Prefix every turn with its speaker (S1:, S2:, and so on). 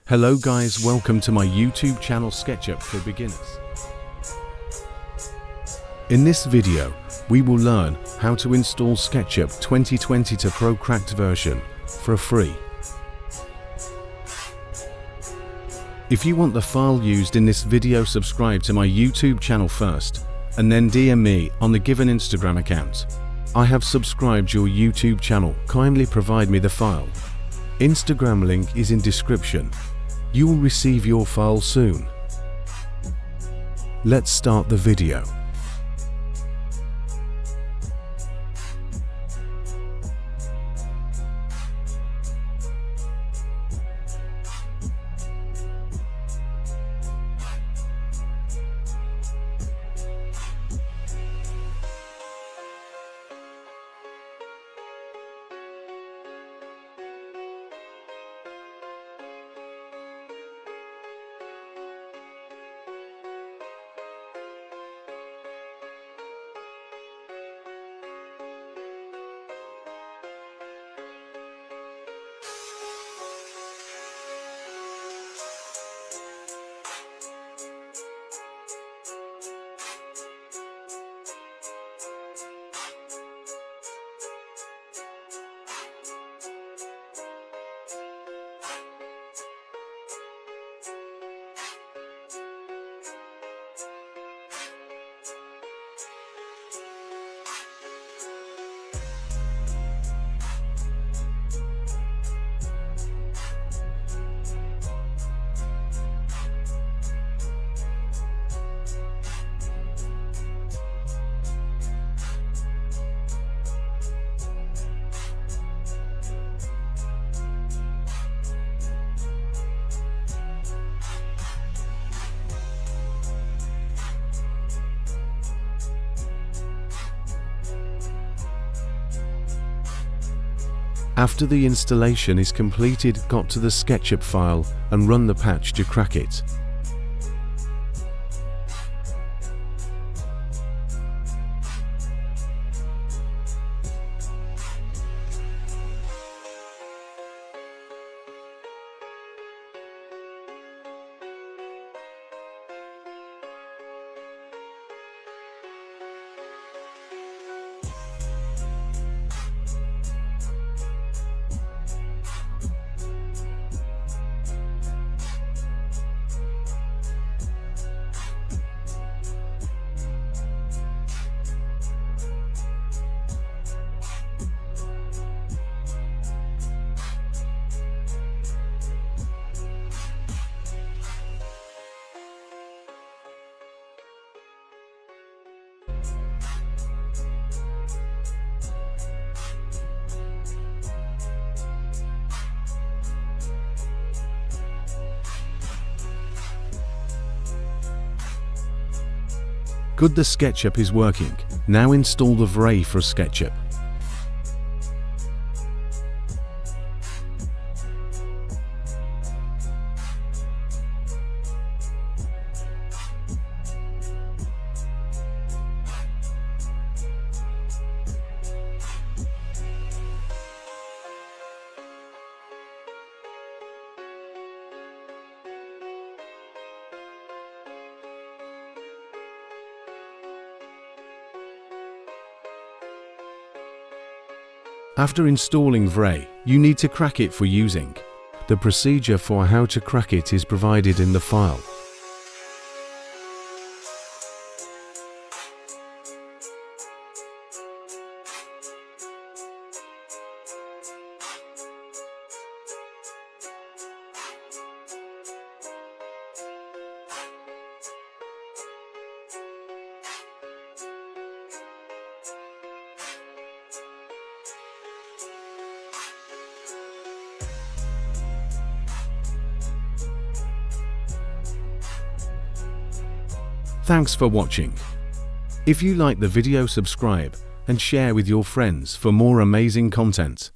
S1: Hello guys, welcome to my YouTube channel Sketchup for Beginners. In this video, we will learn how to install Sketchup 2020 to Pro cracked version for free. If you want the file used in this video, subscribe to my YouTube channel first and then DM me on the given Instagram account. I have subscribed your YouTube channel, kindly provide me the file. Instagram link is in description. You will receive your file soon. Let's start the video. After the installation is completed, go to the Sketchup file and run the patch to crack it. Good, the Sketchup is working. Now install the vray for Sketchup. After installing vray, you need to crack it for using. The procedure for how to crack it is provided in the file. Thanks for watching. If you like the video, subscribe and share with your friends for more amazing content.